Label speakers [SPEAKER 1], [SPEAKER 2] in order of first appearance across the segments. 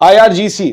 [SPEAKER 1] IRGC,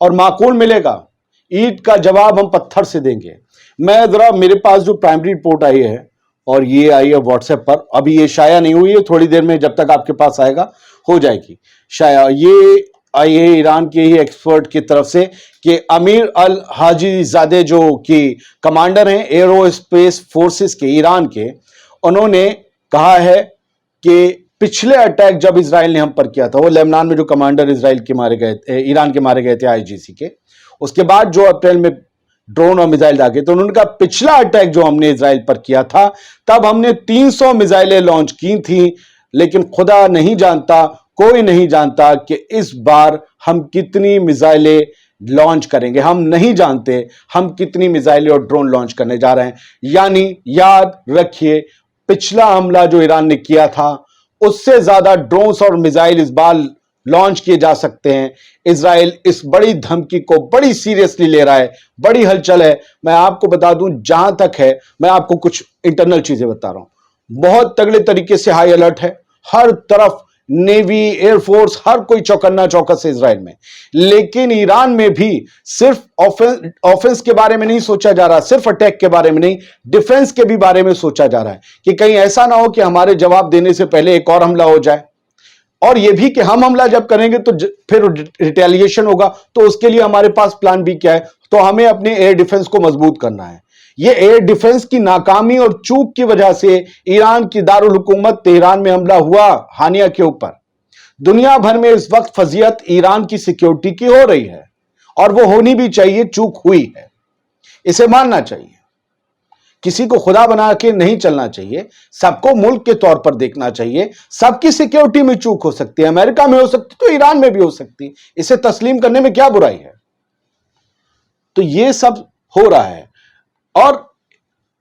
[SPEAKER 1] اور معقول ملے گا، اینٹ کا جواب ہم پتھر سے دیں گے۔ میں ذرا، میرے پاس جو پرائمری رپورٹ آئی ہے اور یہ آئی ہے واٹس ایپ پر، ابھی یہ شائع نہیں ہوئی ہے، تھوڑی دیر میں جب تک آپ کے پاس آئے گا ہو جائے گی شائع۔ یہ آئی ہے ایران کے ہی ایکسپرٹ کی طرف سے کہ امیر الحاجی زادے جو کہ کمانڈر ہیں ایرو اسپیس فورسز کے ایران کے، انہوں نے کہا ہے کہ پچھلے اٹیک جب اسرائیل نے ہم پر کیا تھا، وہ لیبنان میں جو کمانڈر اسرائیل کے مارے گئے، ایران کے مارے گئے تھے IGC کے، اس کے بعد جو اپریل میں ڈرون اور میزائل داغے، تو انہوں نے کہا پچھلا اٹیک جو ہم نے اسرائیل پر کیا تھا تب ہم نے 300 میزائلیں لانچ کی تھیں، لیکن خدا نہیں جانتا، کوئی نہیں جانتا کہ اس بار ہم کتنی میزائلیں لانچ کریں گے، ہم نہیں جانتے ہم کتنی میزائلیں اور ڈرون لانچ کرنے جا رہے ہیں۔ یعنی یاد رکھیے، پچھلا حملہ جو ایران نے کیا تھا اس سے زیادہ ڈرونز اور میزائل اس بار لانچ کیے جا سکتے ہیں۔ اسرائیل اس بڑی دھمکی کو بڑی سیریسلی لے رہا ہے، بڑی ہلچل ہے۔ میں آپ کو بتا دوں، جہاں تک ہے، میں آپ کو کچھ انٹرنل چیزیں بتا رہا ہوں، بہت تگڑے طریقے سے ہائی الرٹ ہے، ہر طرف نیوی، ایئر فورس، ہر کوئی چوکنا چوکس ہے اسرائیل میں۔ لیکن ایران میں بھی صرف آفنس کے بارے میں نہیں سوچا جا رہا، صرف اٹیک کے بارے میں نہیں، ڈیفنس کے بھی بارے میں سوچا جا رہا ہے کہ کہیں ایسا نہ ہو کہ ہمارے جواب دینے سے پہلے ایک اور حملہ ہو جائے، اور یہ بھی کہ ہم حملہ جب کریں گے تو پھر ریٹیلیشن ہوگا، تو اس کے لیے ہمارے پاس پلان بھی کیا ہے، تو ہمیں اپنے ایئر ڈیفنس کو مضبوط کرنا ہے۔ یہ ایئر ڈیفنس کی ناکامی اور چوک کی وجہ سے ایران کی دارالحکومت تہران میں حملہ ہوا ہانیہ کے اوپر۔ دنیا بھر میں اس وقت فضیحت ایران کی سیکیورٹی کی ہو رہی ہے، اور وہ ہونی بھی چاہیے، چوک ہوئی ہے، اسے ماننا چاہیے۔ کسی کو خدا بنا کے نہیں چلنا چاہیے، سب کو ملک کے طور پر دیکھنا چاہیے۔ سب کی سیکیورٹی میں چوک ہو سکتی ہے، امریکہ میں ہو سکتی تو ایران میں بھی ہو سکتی، اسے تسلیم کرنے میں کیا برائی ہے؟ تو یہ سب ہو رہا ہے، اور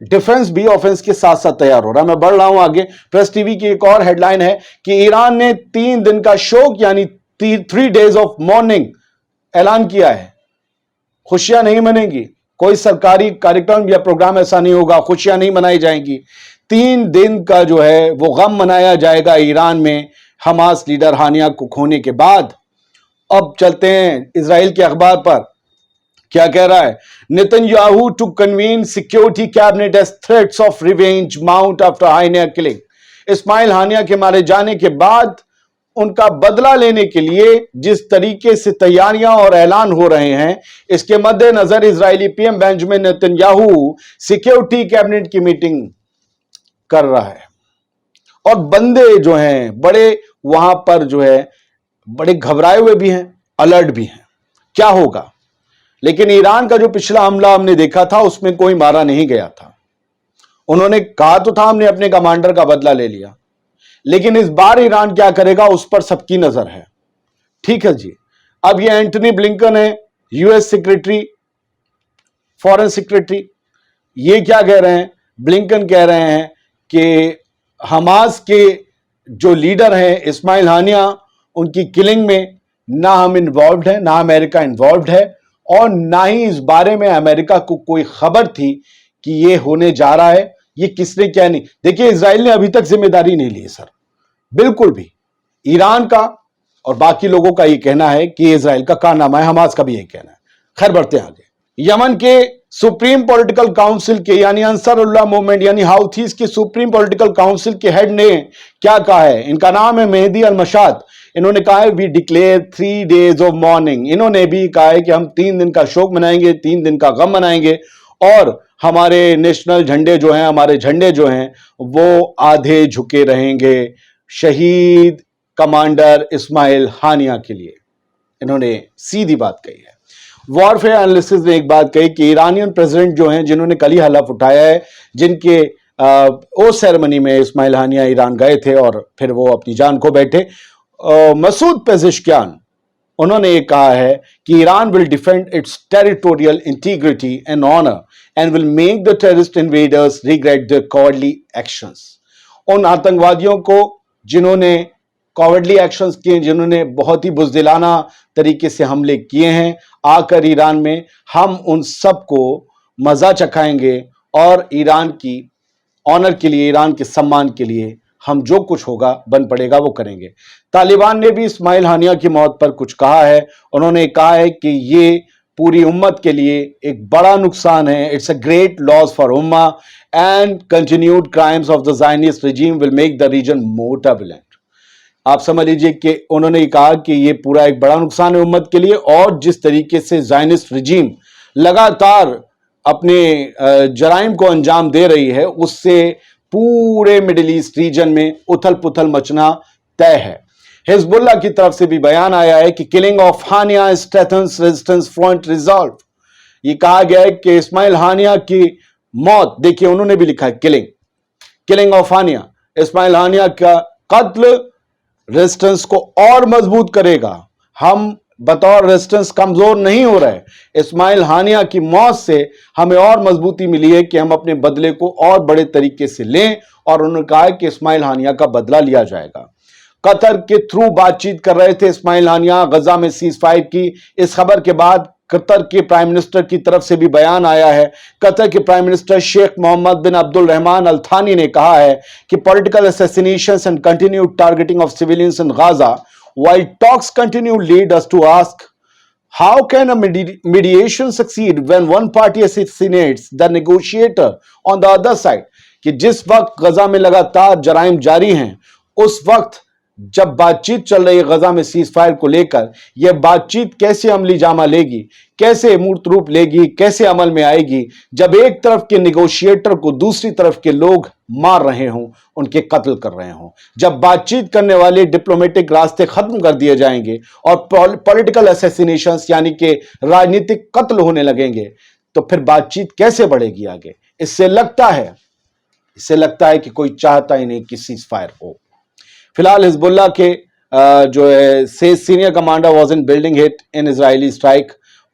[SPEAKER 1] ڈیفنس بھی آفنس کے ساتھ ساتھ تیار ہو رہا ہے۔ میں بڑھ رہا ہوں آگے، پریس ٹی وی کی ایک اور ہیڈ لائن ہے کہ ایران نے 3 دن کا شوک یعنی 3 days of mourning اعلان کیا ہے۔ خوشیاں نہیں منیں گی، کوئی سرکاری کارکرم یا پروگرام ایسا نہیں ہوگا، خوشیاں نہیں منائی جائیں گی۔ 3 دن کا جو ہے وہ غم منایا جائے گا ایران میں حماس لیڈر ہانیہ کو کھونے کے بعد۔ اب چلتے ہیں اسرائیل کے اخبار پر، کیا کہہ رہا ہے؟ Netanyahu to convene security cabinet as threats of revenge mount after Haniyeh killing. Ismail Haniyeh کے مارے جانے کے بعد ان کا بدلہ لینے کے لیے جس طریقے سے تیاریاں اور اعلان ہو رہے ہیں، اس کے مد نظر اسرائیلی P M Benjamin Netanyahu security cabinet کی میٹنگ کر رہا ہے، اور بندے جو ہیں بڑے وہاں پر جو ہے بڑے گھبرائے ہوئے بھی ہیں، الرٹ بھی ہیں، کیا ہوگا؟ لیکن ایران کا جو پچھلا حملہ ہم نے دیکھا تھا اس میں کوئی مارا نہیں گیا تھا۔ انہوں نے کہا تو تھا ہم نے اپنے کمانڈر کا بدلہ لے لیا، لیکن اس بار ایران کیا کرے گا اس پر سب کی نظر ہے۔ ٹھیک ہے جی، اب یہ اینٹنی بلنکن ہے، US سیکریٹری، فورن سیکریٹری، یہ کیا کہہ رہے ہیں؟ بلنکن کہہ رہے ہیں کہ حماس کے جو لیڈر ہیں اسماعیل ہانیہ، ان کی کلنگ میں نہ ہم انوالوڈ ہیں، نہ امریکہ انوالوڈ ہے، اور نہ ہی اس بارے میں امریکہ کو کوئی خبر تھی کہ یہ ہونے جا رہا ہے۔ یہ کس نے کیا نہیں، دیکھیے اسرائیل نے ابھی تک ذمہ داری نہیں لی سر، بالکل بھی۔ ایران کا اور باقی لوگوں کا یہ کہنا ہے کہ اسرائیل کا کارنامہ ہے، حماس کا بھی یہ کہنا ہے۔ خیر بڑھتے ہیں آگے۔ یمن کے سپریم پولیٹیکل کاؤنسل کے یعنی انصار اللہ موومنٹ یعنی حوثیز کے سپریم پولیٹیکل کاؤنسل کے ہیڈ نے کیا کہا ہے؟ ان کا نام ہے مہدی المشاد۔ انہوں نے کہا ہے we declare 3 days of mourning۔ انہوں نے بھی کہا ہے کہ ہم 3 دن کا شوک منائیں گے، 3 دن کا غم منائیں گے، اور ہمارے نیشنل جھنڈے جو ہیں، ہمارے جھنڈے جو ہیں وہ آدھے جھکے رہیں گے شہید کمانڈر اسماعیل ہانیہ کے لیے۔ انہوں نے سیدھی بات کہی ہے۔ وارفیئر انالیسز نے ایک بات کہی کہ ایرانین پریزیڈنٹ جو ہیں جنہوں نے کل ہی حلف اٹھایا ہے، جن کے اس سیرمنی میں اسماعیل ہانیہ ایران گئے تھے اور پھر وہ اپنی جان کھو بیٹھے، مسعود پیزشکیان، انہوں نے یہ کہا ہے کہ Iran will defend its territorial integrity and honor and will make the terrorist invaders regret their cowardly actions۔ ان آتنکوادیوں کو جنہوں نے کاورڈلی ایکشنز کیے، جنہوں نے بہت ہی بزدلانہ طریقے سے حملے کیے ہیں آ کر ایران میں، ہم ان سب کو مزہ چکھائیں گے اور ایران کی آنر کے لیے، ایران کے سمان کے لیے ہم جو کچھ ہوگا بن پڑے گا وہ کریں گے۔ طالبان نے بھی اسماعیل ہانیہ کی موت پر کچھ کہا ہے۔ انہوں نے کہا ہے کہ یہ پوری امت کے لیے ایک بڑا نقصان ہے۔ It's a great loss for امہ and continued crimes of the Zionist regime will make the region more turbulent. آپ سمجھ لیجئے کہ انہوں نے کہا کہ یہ پورا ایک بڑا نقصان ہے امت کے لیے، اور جس طریقے سے زائنسٹ رجیم لگاتار اپنے جرائم کو انجام دے رہی ہے، اس سے پورے مڈل ایسٹ ریجن میں اتھل پتھل مچنا طے ہے۔ حزب اللہ کی طرف سے بھی بیان آیا ہے کہ killing of Haniyeh strengthens resistance front resolve. یہ کہا گیا ہے کہ اسماعیل ہانیہ کی موت، دیکھیے انہوں نے بھی لکھا ہے کلنگ آف ہانیہ، اسماعیل ہانیہ کا قتل ریزسٹنس کو اور مضبوط کرے گا۔ ہم بطور ریزسٹنس کمزور نہیں ہو رہے۔ اسماعیل ہانیہ کی موت سے ہمیں اور مضبوطی ملی ہے کہ ہم اپنے بدلے کو اور بڑے طریقے سے لیں، اور انہوں نے کہا کہ اسماعیل ہانیہ کا بدلہ لیا جائے گا۔ قطر کے تھرو بات چیت کر رہے تھے اسماعیل ہانیہ غزہ میں سیز فائر کی۔ اس خبر کے بعد قطر کے پرائم منسٹر کی طرف سے بھی بیان آیا ہے۔ قطر کے پرائم منسٹر شیخ محمد بن عبد الرحمن الثانی نے کہا ہے کہ political assassinations and continued targeting of civilians in Gaza while talks continue lead us to ask how can a mediation succeed when one party assassinates the negotiator on the other side؟ کہ جس وقت غزہ میں لگاتار جرائم جاری ہیں، اس وقت جب بات چیت چل رہی ہے غزہ میں سیز فائر کو لے کر، یہ بات چیت کیسے عملی جامہ لے گی، کیسے مورت روپ لے گی، کیسے عمل میں آئے گی، جب ایک طرف کے نیگوشیٹر کو دوسری طرف کے لوگ مار رہے ہوں، ان کے قتل کر رہے ہوں، جب بات چیت کرنے والے ڈپلومیٹک راستے ختم کر دیے جائیں گے اور پولیٹیکل assassinations یعنی کہ راجنیتک قتل ہونے لگیں گے، تو پھر بات چیت کیسے بڑھے گی آگے؟ اس سے لگتا ہے کہ کوئی چاہتا ہی نہیں کہ سیز فائر ہو۔ فی الحال حزب اللہ کے جو ہے senior commander was in building hit in Israeli strike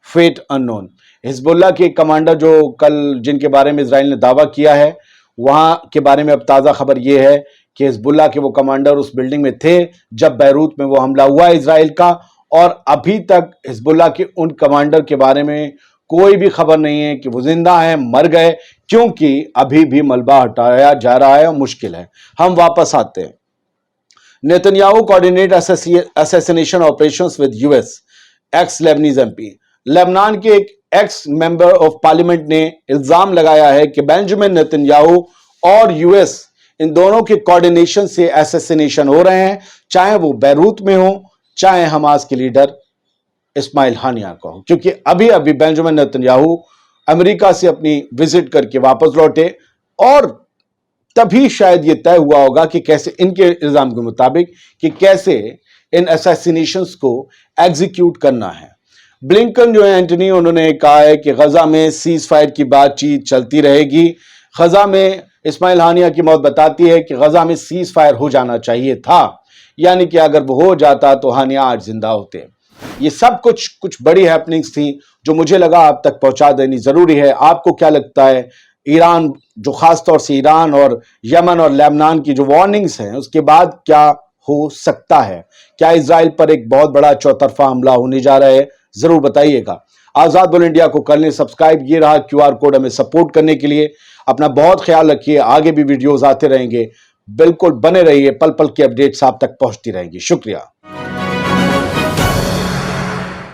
[SPEAKER 1] fate unknown. Hezbollah کے کمانڈر جو کل جن کے بارے میں اسرائیل نے دعویٰ کیا ہے، وہاں کے بارے میں اب تازہ خبر یہ ہے کہ حزب اللہ کے وہ کمانڈر اس بلڈنگ میں تھے جب بیروت میں وہ حملہ ہوا ہے اسرائیل کا، اور ابھی تک حزب اللہ کے ان کمانڈر کے بارے میں کوئی بھی خبر نہیں ہے کہ وہ زندہ ہیں مر گئے، کیونکہ ابھی بھی ملبہ ہٹایا جا رہا ہے اور مشکل ہے۔ ہم واپس آتے ہیں۔ Netanyahu coordinate assassination operations with US ex Lebanese MP۔ لبنان کے ایک ایکس ممبر آف پارلیمنٹ نے الزام لگایا ہے کہ بینجامن نیتنیاہو اور US ان دونوں کے کوارڈینیشن سے assassination ہو رہے ہیں، چاہے وہ بیروت میں ہوں، چاہے حماس کے لیڈر اسماعیل ہانیہ کا ہو، کیونکہ ابھی بینجامن نیتنیاہو امریکہ سے اپنی وزٹ کر کے واپس لوٹے، اور تبھی شاید یہ طے ہوا ہوگا کہ کیسے ان کے الزام کے مطابق کہ کیسے ان assassinations کو ایگزیکیوٹ کرنا ہے۔ بلنکن جو ہے اینٹنی، انہوں نے کہا ہے کہ غزہ میں سیز فائر کی بات چیت چلتی رہے گی۔ غزہ میں اسماعیل ہانیہ کی موت بتاتی ہے کہ غزہ میں سیز فائر ہو جانا چاہیے تھا، یعنی کہ اگر وہ ہو جاتا تو ہانیہ آج زندہ ہوتے۔ یہ سب کچھ بڑی ہیپننگز تھیں جو مجھے لگا آپ تک پہنچا دینی ضروری ہے۔ آپ کو کیا لگتا ہے؟ ایران جو خاص طور سے ایران اور یمن اور لبنان کی جو وارننگز ہیں، اس کے بعد کیا ہو سکتا ہے؟ کیا اسرائیل پر ایک بہت بڑا چوطرفہ حملہ ہونے جا رہا ہے؟ ضرور بتائیے گا۔ آزاد بول انڈیا کو کر لیں سبسکرائب۔ یہ رہا QR کوڈ ہمیں سپورٹ کرنے کے لیے۔ اپنا بہت خیال رکھیے، آگے بھی ویڈیوز آتے رہیں گے، بالکل بنے رہیے، پل پل کی اپڈیٹس آپ تک پہنچتی رہیں گی۔ شکریہ۔